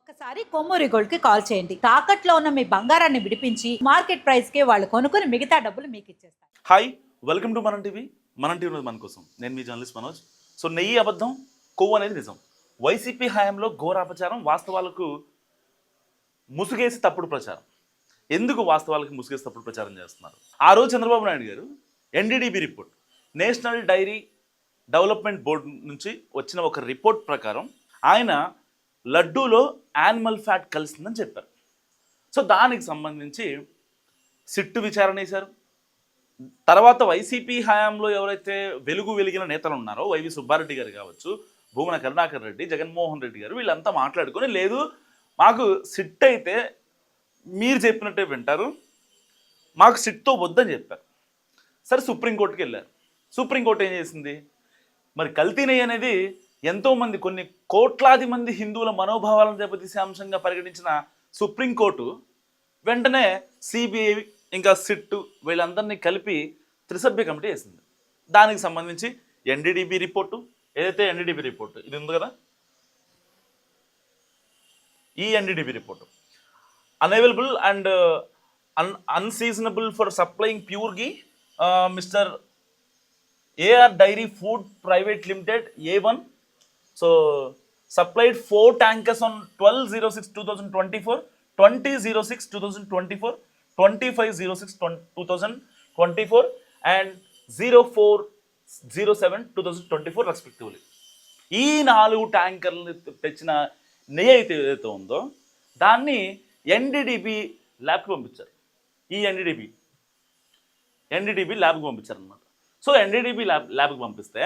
ఒక్కసారి కొమ్మూరి గోల్డ్ కి కాల్ చేయండి. తాకట్లో ఉన్న మీ బంగారాన్ని విడిపించి మార్కెట్ ప్రైస్ కి వాళ్ళు కొనుక్కుని మిగతా డబ్బులు మీకు ఇచ్చేస్తారు. హాయ్, వెల్కమ్ టు మనం టీవీ. మనం టీవీ ఉన్నది మన కోసం. నేను మీ జర్నలిస్ట్ మనోజ్. సో నెయ్యి అబద్ధం, కొవ్వు అనేది నిజం. వైసీపీ హయాంలో ఘోరాపచారం, వాస్తవాలకు ముసుగేసి తప్పుడు ప్రచారం. ఎందుకు వాస్తవాలకు ముసుగేసి తప్పుడు ప్రచారం చేస్తున్నారు? ఆ రోజు Chandrababu Naidu garu NDDB report, national dairy development board నుంచి వచ్చిన ఒక రిపోర్ట్ ప్రకారం ఆయన లడ్డూలో యానిమల్ ఫ్యాట్ కలిసిందని చెప్పారు. సో దానికి సంబంధించి సిట్టు విచారణ చేశారు. తర్వాత వైసీపీ హయాంలో ఎవరైతే వెలిగిన నేతలు ఉన్నారో, వైవి సుబ్బారెడ్డి గారు కావచ్చు, భూమన కరుణాకర్ రెడ్డి, జగన్మోహన్ రెడ్డి గారు, వీళ్ళంతా మాట్లాడుకొని లేదు మాకు సిట్ అయితే మీరు చెప్పినట్టే వింటారు, మాకు సిట్తో వద్దని చెప్పారు. సరే సుప్రీంకోర్టుకి వెళ్ళారు. సుప్రీంకోర్టు ఏం చేసింది? మరి కల్తీ నెయ్యి అనేది ఎంతోమంది, కొన్ని కోట్లాది మంది హిందువుల మనోభావాలను దెబ్బతీసే అంశంగా పరిగణించిన సుప్రీంకోర్టు వెంటనే సిబిఐ ఇంకా సిట్టు వీళ్ళందరినీ కలిపి త్రిసభ్య కమిటీ వేసింది. దానికి సంబంధించి ఎన్డీడీబీ రిపోర్టు, ఏదైతే ఎన్డీడీబీ రిపోర్టు ఇది ఉంది కదా, ఈ NDDB report unavailable and unseasonable for supplying pure ghee mister AR dairy food private limited A1. So supplied 4 tankers on 12/06/2024, 20/06/2024, 25/06/2024 and 04/07/2024 respectively. ఈ 4 ట్యాంకర్లు తెచ్చిన నెయ్యి అయితే ఏదైతే ఉందో దాన్ని ఎన్డీడీబీ ల్యాబ్కి పంపించారు. ఈ ఎన్డీడీబీ ల్యాబ్కి పంపించారు అనమాట. సో ఎన్డీడీబీ ల్యాబ్కి పంపిస్తే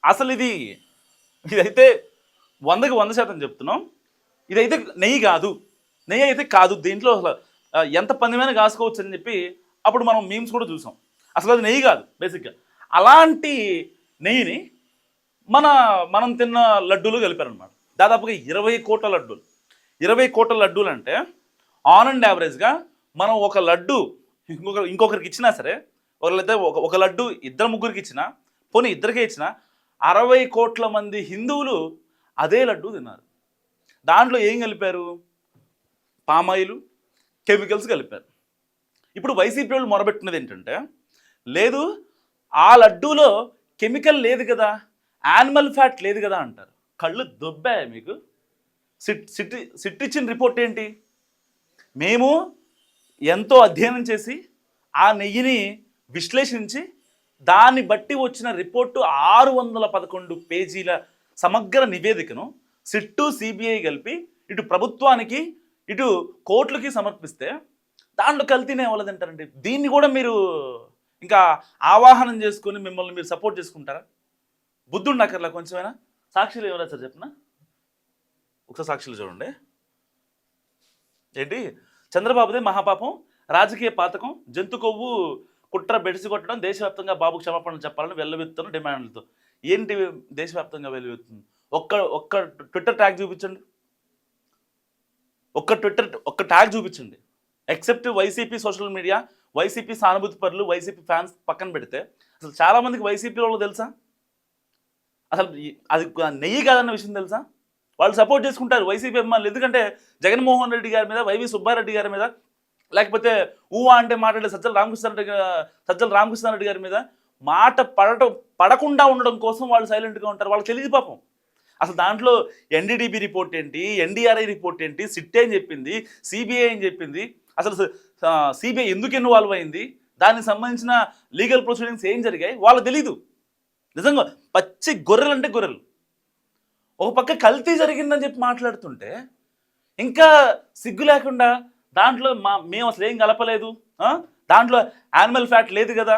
అసలు ఇదైతే 100కి 100% చెప్తున్నాం, ఇదైతే నెయ్యి అయితే కాదు, దీంట్లో అసలు ఎంత పందిమైన కాసుకోవచ్చు అని చెప్పి అప్పుడు మనం మీమ్స్ కూడా చూసాం. అసలు అది నెయ్యి కాదు బేసిక్గా. అలాంటి నెయ్యిని మనం తిన్న లడ్డూలు కలిపారనమాట. దాదాపుగా 20 కోట్ల లడ్డూలు. 20 కోట్ల లడ్డూలు అంటే ఆన్ అండ్ యావరేజ్గా మనం ఒక లడ్డు ఇంకొకరికి ఇచ్చినా సరే, ఒక లడ్డు ఇద్దరు ముగ్గురికి ఇచ్చినా, పోనీ ఇద్దరికే ఇచ్చినా 60 కోట్ల మంది హిందువులు అదే లడ్డు తిన్నారు. దాంట్లో ఏం కలిపారు? పామాయిలు, కెమికల్స్ కలిపారు. ఇప్పుడు వైసీపీ వాళ్ళు మొరబెట్టినది ఏంటంటే, లేదు ఆ లడ్డూలో కెమికల్ లేదు కదా, యానిమల్ ఫ్యాట్ లేదు కదా అంటారు. కళ్ళు దొబ్బాయి మీకు? సిట్ ఇచ్చిన రిపోర్ట్ ఏంటి? మేము ఎంతో అధ్యయనం చేసి ఆ నెయ్యిని విశ్లేషించి దాన్ని బట్టి వచ్చిన రిపోర్టు 611 పేజీల సమగ్ర నివేదికను సిట్టు సిబిఐ కలిపి ఇటు ప్రభుత్వానికి ఇటు కోర్టులకి సమర్పిస్తే దాంట్లో కల్తీనే అవ్వలేదంటారండి. దీన్ని కూడా మీరు ఇంకా ఆవాహనం చేసుకొని మిమ్మల్ని మీరు సపోర్ట్ చేసుకుంటారా? బుద్ధి ఉండక్కర్లా కొంచెమైనా? సాక్షులు ఎవరా సార్ చెప్పిన? ఒకసారి సాక్షులు చూడండి. ఏంటి? చంద్రబాబుదే మహాపాపం, రాజకీయ పాతకం, జంతు కొవ్వు కుట్ర బెడిసి కొట్టడం, దేశవ్యాప్తంగా బాబు క్షమాపణలు చెప్పాలని వెల్లువెత్తున్న డిమాండ్లతో. ఏంటి దేశవ్యాప్తంగా వెల్లువెత్తుంది? ఒక్క ట్విట్టర్ ట్యాగ్ చూపించండి, ఒక్క ట్యాగ్ చూపించండి. Except YCP social media, YCP సానుభూతి పరులు, వైసీపీ ఫ్యాన్స్ పక్కన పెడితే అసలు చాలామందికి వైసీపీ వాళ్ళు తెలుసా? అసలు అది నెయ్యి కాదన్న విషయం తెలుసా? వాళ్ళు సపోర్ట్ చేసుకుంటారు వైసీపీ అభిమానులు. ఎందుకంటే జగన్మోహన్ రెడ్డి గారి మీద, వైవి సుబ్బారెడ్డి గారి మీద, లేకపోతే ఊవా అంటే మాట్లాడే సజ్జల రామకృష్ణారెడ్డి గారి మీద మాట పడకుండా ఉండడం కోసం వాళ్ళు సైలెంట్గా ఉంటారు. వాళ్ళకి తెలియదు పాపం. అసలు దాంట్లో ఎన్డీడీబీ రిపోర్ట్ ఏంటి, ఎన్డీఆర్ఐ రిపోర్ట్ ఏంటి, సిట్ ఏం చెప్పింది, సిబిఐ ఏం చెప్పింది, అసలు సిబిఐ ఎందుకు ఇన్వాల్వ్ అయింది, దానికి సంబంధించిన లీగల్ ప్రొసీడింగ్స్ ఏం జరిగాయి వాళ్ళకి తెలీదు. నిజంగా పచ్చి గొర్రెలు అంటే గొర్రెలు. ఒక పక్క కల్తీ జరిగిందని చెప్పి మాట్లాడుతుంటే ఇంకా సిగ్గు లేకుండా దాంట్లో మేము అసలు ఏం కలపలేదు, దాంట్లో యానిమల్ ఫ్యాట్ లేదు కదా.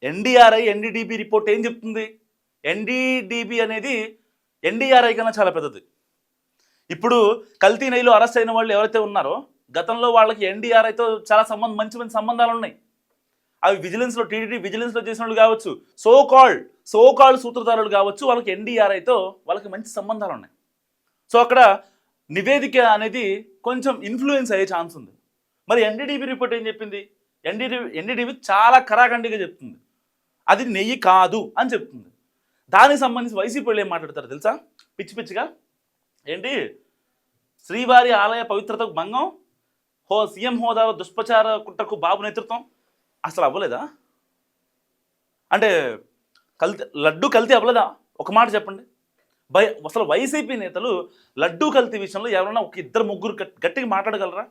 ఎన్డీఆర్ఐ ఎన్డీడీబీ రిపోర్ట్ ఏం చెప్తుంది? ఎన్డీడీబీ అనేది ఎన్డీఆర్ఐ కన్నా చాలా పెద్దది. ఇప్పుడు కల్తీ నెయ్యిలో అరెస్ట్ అయిన వాళ్ళు ఎవరైతే ఉన్నారో గతంలో వాళ్ళకి ఎన్డీఆర్ఐతో చాలా మంచి సంబంధాలు ఉన్నాయి. అవి విజిలెన్స్లో, టీడీడీ విజిలెన్స్లో చేసిన వాళ్ళు కావచ్చు, సో కాల్డ్ సూత్రధారులు కావచ్చు, వాళ్ళకి ఎన్డీఆర్ఐతో వాళ్ళకి మంచి సంబంధాలు ఉన్నాయి. సో అక్కడ నివేదిక అనేది కొంచెం ఇన్ఫ్లుయెన్స్ అయ్యే ఛాన్స్ ఉంది. మరి ఎన్డీడీబీ రిపోర్ట్ ఏం చెప్పింది? ఎన్డీడీబీ చాలా కరాఖండిగా చెప్తుంది, అది నెయ్యి కాదు అని చెప్తుంది. దానికి సంబంధించి వైసీపీ వాళ్ళు ఏం మాట్లాడతారు తెలుసా? పిచ్చిగా ఏంటి శ్రీవారి ఆలయ పవిత్రతకు భంగం, సీఎం హోదా దుష్ప్రచార కుట్రకు బాబు నేతృత్వం. అసలు అవ్వలేదా? అంటే లడ్డు కల్తీ అవ్వలేదా? ఒక మాట చెప్పండి. అసలు వైసీపీ నేతలు లడ్డూ కల్తీ విషయంలో ఎవరైనా ఒక ఇద్దరు ముగ్గురు గట్టిగా మాట్లాడగలరా?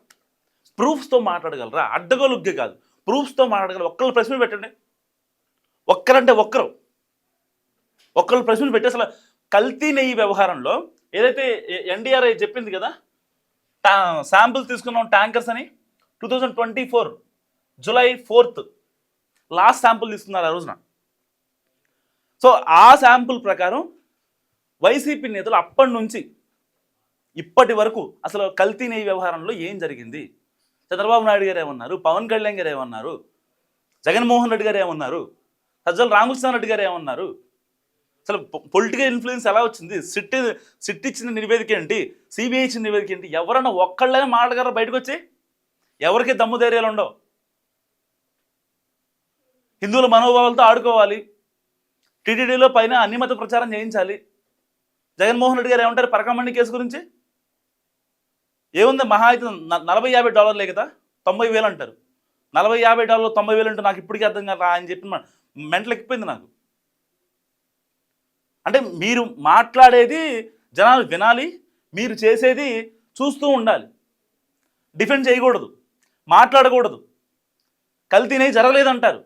ప్రూఫ్స్తో మాట్లాడగలరా? అడ్డగోలుగ్గే కాదు, ప్రూఫ్స్తో మాట్లాడగలరు. ఒక్కళ్ళు ప్రెస్ మీట్ పెట్టండి. ఒక్కరంటే ఒక్కళ్ళు ప్రెస్ మీట్ పెట్టి అసలు కల్తీ నెయ్యి వ్యవహారంలో ఏదైతే ఎన్డీఆర్ఐ చెప్పింది కదా, శాంపుల్స్ తీసుకున్నాం ట్యాంకర్స్ అని, 2024 July 4th లాస్ట్ శాంపుల్ తీసుకున్నారు ఆ రోజున. సో ఆ శాంపుల్ ప్రకారం వైసీపీ నేతలు అప్పటి నుంచి ఇప్పటి వరకు అసలు కల్తీ నెయ్యి వ్యవహారంలో ఏం జరిగింది, చంద్రబాబు నాయుడు గారు ఏమన్నారు, పవన్ కళ్యాణ్ గారు ఏమన్నారు, జగన్మోహన్ రెడ్డి గారు ఏమన్నారు, సజ్జల రామకృష్ణారెడ్డి గారు ఏమన్నారు, అసలు పొలిటికల్ ఇన్ఫ్లుయెన్స్ ఎలా వచ్చింది, సిట్ ఇచ్చిన నివేదిక ఏంటి, సిబిఐ ఇచ్చిన నివేదిక ఏంటి, ఎవరన్నా ఒక్కళ్ళైనా మాట్లాడగలరా బయటకు వచ్చి? ఎవరికి దమ్ము ధైర్యాలు ఉండవు. హిందువుల మనోభావాలతో ఆడుకోవాలి, టీటీడీలో పైన అన్ని మత ప్రచారం చేయించాలి. జగన్మోహన్ రెడ్డి గారు ఏమంటారు పరకమండి కేసు గురించి? ఏముంది, మహా అయితే $40-50 కదా, 90,000 అంటారు. $40-50 90,000 అంటే నాకు ఇప్పటికీ అర్థం కాదు. ఆయన చెప్పిన మెంటలు ఎక్కిపోయింది నాకు. అంటే మీరు మాట్లాడేది జనాలు వినాలి, మీరు చేసేది చూస్తూ ఉండాలి. డిఫెండ్ చేయకూడదు, మాట్లాడకూడదు. కల్తీనే జరగలేదంటారు.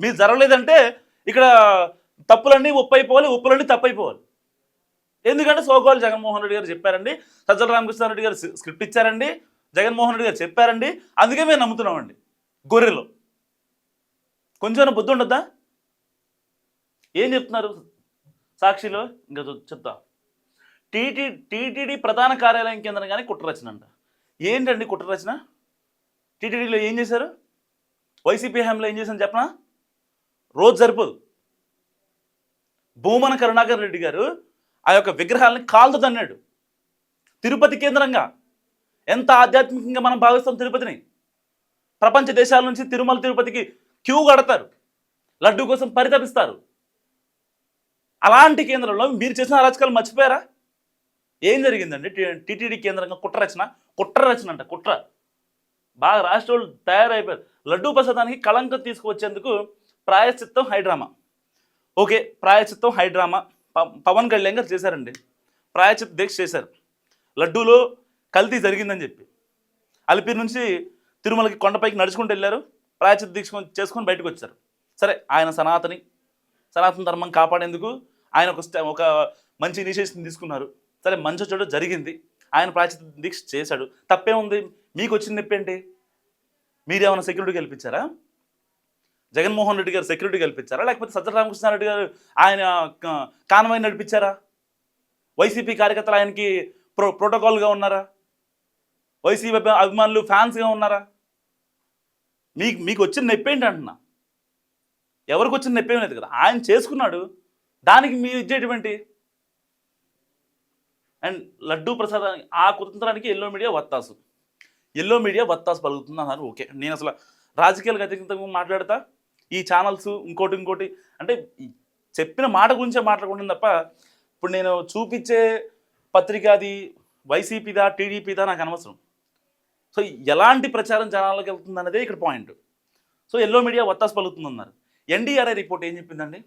మీరు జరగలేదంటే ఇక్కడ తప్పులన్నీ ఒప్పైపోవాలి, ఉప్పులన్నీ తప్పైపోవాలి. ఎందుకంటే సోకాల్ జగన్మోహన్ రెడ్డి గారు చెప్పారండి, సజ్జల రామకృష్ణారెడ్డి గారు స్క్రిప్ట్ ఇచ్చారండి, జగన్మోహన్ రెడ్డి గారు చెప్పారండి, అందుకే మేము నమ్ముతున్నామండి. గొర్రెలు కొంచెం బుద్ధి ఉండద్దా? ఏం చెప్తున్నారు సాక్షిలో? ఇంకా చెప్తా. టీటీడీ ప్రధాన కార్యాలయం కేంద్రం కానీ కుట్రరచన అంట. ఏంటండి కుట్రరచన? టీటీడీలో ఏం చేశారు? వైసీపీ హయాంలో ఏం చేశాను చెప్పనా? రోజు సరిపోదు. భూమన కరుణాకర్ రెడ్డి గారు ఆ యొక్క విగ్రహాలని కాలుతో తన్నాడు. తిరుపతి కేంద్రంగా ఎంత ఆధ్యాత్మికంగా మనం భావిస్తాం తిరుపతిని. ప్రపంచ దేశాల నుంచి తిరుపతికి క్యూ కడతారు, లడ్డు కోసం పరితపిస్తారు. అలాంటి కేంద్రంలో మీరు చేసిన అరాచకాలు మర్చిపోయారా? ఏం జరిగిందండి? టీటీడీ కేంద్రంగా కుట్రరచన అంట. కుట్ర బాగా రాష్ట్రాలు తయారైపోయారు. లడ్డూ ప్రసాదానికి కళంకం తీసుకువచ్చేందుకు ప్రాయశ్చిత్తం హైడ్రామా. ఓకే, ప్రాయశ్చిత్తం హైడ్రామా పవన్ కళ్యాణ్ గారు చేశారండి. ప్రాయశ్చిత్త దీక్ష చేశారు. లడ్డూలో కల్తీ జరిగిందని చెప్పి అలిపిరి నుంచి తిరుమలకి కొండపైకి నడుచుకుంటూ వెళ్ళారు. ప్రాయశ్చిత్త దీక్ష చేసుకొని బయటకు వచ్చారు. సరే, ఆయన సనాతన ధర్మం కాపాడేందుకు ఆయన ఒక మంచి ఇనిషియేషన్ తీసుకున్నారు. సరే, మంచి చెడు జరిగింది, ఆయన ప్రాయశ్చిత్త దీక్ష చేశాడు. తప్పే ఉంది? మీకు వచ్చిన నొప్పి ఏంటి? మీరేమైనా సెక్యూరిటీ కల్పించారా? జగన్మోహన్ రెడ్డి గారు సెక్యూరిటీ కల్పించారా? లేకపోతే సజ్జల రామకృష్ణారెడ్డి గారు ఆయన కాన్వాయ్ నడిపించారా? వైసీపీ కార్యకర్తలు ఆయనకి ప్రోటోకాల్గా ఉన్నారా? వైసీపీ అభిమానులు ఫ్యాన్స్గా ఉన్నారా? మీకు వచ్చిన నొప్పి ఏంటి అంటున్నా? ఎవరికి వచ్చిన నొప్పి ఏం లేదు కదా, ఆయన చేసుకున్నాడు. దానికి మీరు ఇచ్చేటువంటి అండ్ లడ్డూ ప్రసాదానికి ఆ కుతంత్రానికి ఎల్లో మీడియా వత్తాసు పలుకుతుంది అన్నారు. ఓకే, నేను అసలు రాజకీయాలకు అతీతంగా మాట్లాడతా, ఈ ఛానల్స్ ఇంకోటి అంటే చెప్పిన మాట గురించే మాట్లాడుకుంటుంది తప్ప ఇప్పుడు నేను చూపించే పత్రికది వైసీపీదా టీడీపీదా నాకు అనవసరం. సో ఎలాంటి ప్రచారం జనాలకు వెళ్తుంది అన్నదే ఇక్కడ పాయింట్. సో ఎల్లో మీడియా వత్తాసు పలుకుతుంది అన్నారు. ఎన్డీఆర్ఐ రిపోర్ట్ ఏం చెప్పిందండి?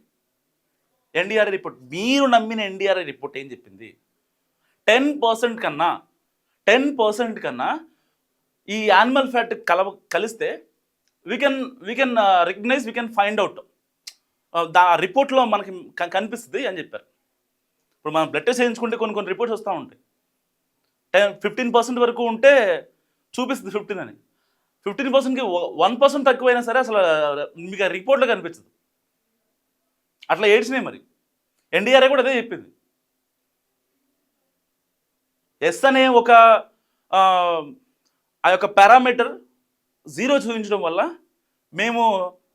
ఎన్డీఆర్ఐ రిపోర్ట్, మీరు నమ్మిన ఎన్డీఆర్ఐ రిపోర్ట్ ఏం చెప్పింది? 10% కన్నా ఈ యానిమల్ ఫ్యాట్ కలిస్తే we can recognise, we can find out, రిపోర్ట్లో మనకి కనిపిస్తుంది అని చెప్పారు. ఇప్పుడు మనం బ్లడ్ టెస్ట్ చేయించుకుంటే కొన్ని రిపోర్ట్స్ వస్తూ ఉంటాయి. 15% వరకు ఉంటే చూపిస్తుంది 15 అని. 15%కి 1% తక్కువైనా సరే అసలు మీకు రిపోర్ట్లో కనిపించదు. అట్లా ఏడ్చినాయి. మరి ఎన్డీఆర్ఐ కూడా అదే చెప్పింది. ఎస్ అనే ఒక ఆ యొక్క పారామీటర్ 0 చూపించడం వల్ల మేము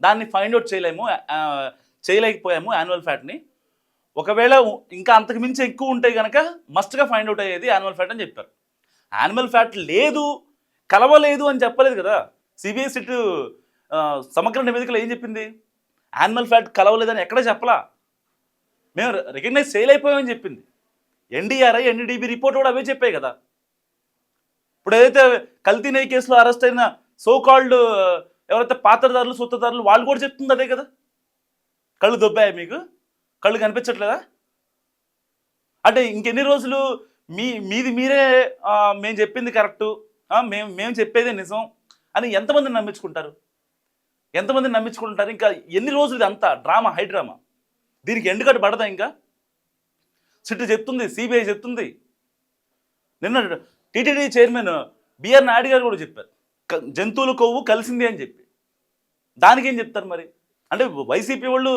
దాన్ని ఫైండ్ అవుట్ చేయలేకపోయాము యాన్యువల్ ఫ్యాట్ని. ఒకవేళ ఇంకా అంతకు మించి ఎక్కువ ఉంటే కనుక మస్ట్గా ఫైండ్ అవుట్ అయ్యేది యాన్యువల్ ఫ్యాట్ అని చెప్పారు. యాన్యువల్ ఫ్యాట్ లేదు, కలవలేదు అని చెప్పలేదు కదా. సిబిఐ సిట్ సమగ్ర నివేదికలో ఏం చెప్పింది? యాన్యువల్ ఫ్యాట్ కలవలేదని ఎక్కడ చెప్పలా, మేము రికగ్నైజ్ చేయలేకపోయామని చెప్పింది. ఎన్డీఆర్ఐ ఎన్డీడీబీ రిపోర్ట్ కూడా అవే చెప్పాయి కదా. ఇప్పుడు ఏదైతే కల్తీ నెయ్యి కేసులో అరెస్ట్ అయిన సో కాల్డ్ ఎవరైతే పాత్రదారులు సూత్రధారులు వాళ్ళు కూడా చెప్తుంది అదే కదా. కళ్ళు దొబ్బాయి మీకు, కళ్ళు కనిపించట్లేదా? అంటే ఇంకెన్ని రోజులు మీది మీరే మేము చెప్పింది కరెక్టు, మేము చెప్పేదే నిజం అని ఎంతమందిని నమ్మించుకుంటారు? ఇంకా ఎన్ని రోజులు ఇది అంతా డ్రామా, హై డ్రామా? దీనికి ఎండుకట్టు పడదా? ఇంకా సిట్ చెప్తుంది, సిబిఐ చెప్తుంది. నిన్న టీటీడీ చైర్మన్ బిఆర్ నాయుడు గారు కూడా చెప్పారు జంతువుల కొవ్వు కలిసింది అని చెప్పి. దానికి ఏం చెప్తారు మరి? అంటే వైసీపీ వాళ్ళు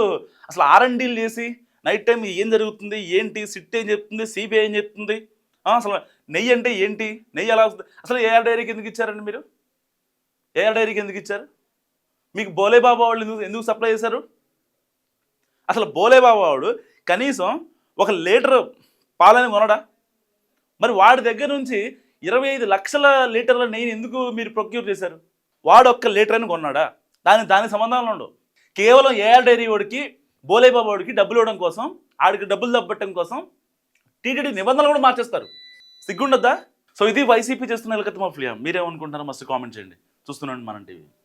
అసలు ఆర్ఎండీలు చేసి నైట్ టైం ఏం జరుగుతుంది ఏంటి, సిట్ ఏం చెప్తుంది, సిబిఐ ఏం చెప్తుంది, అసలు నెయ్యి అంటే ఏంటి, నెయ్యి ఎలా వస్తుంది, అసలు ఏఆర్ డైరీకి ఎందుకు ఇచ్చారండి మీరు? ఏఆర్ డైరీకి ఎందుకు ఇచ్చారు? మీకు బోలేబాబా వాళ్ళు ఎందుకు సప్లై చేశారు? అసలు బోలేబాబా వాడు కనీసం 1 లీటర్ పాలని కొనడా? మరి వాడి దగ్గర నుంచి 25 లక్షల లీటర్ల నెయ్యిని ఎందుకు మీరు ప్రొక్యూర్ చేశారు? వాడు 1 లీటర్ అని కొన్నాడా? దానికి సంబంధాలు ఉండవు. కేవలం ఏఆర్ డైరీ వాడికి బోలేబాబా వాడికి డబ్బులు ఇవ్వడం కోసం, ఆడికి డబ్బులు దబ్బట్టడం కోసం టీటీడీ నిబంధనలు కూడా మార్చేస్తారు. సిగ్గుండద్దా? సో ఇది వైసీపీ చేస్తున్న ఎలకత్త మాఫియా. మీరేమనుకుంటారో మస్తు కామెంట్ చేయండి. చూస్తున్నాండి మనం టీవీ.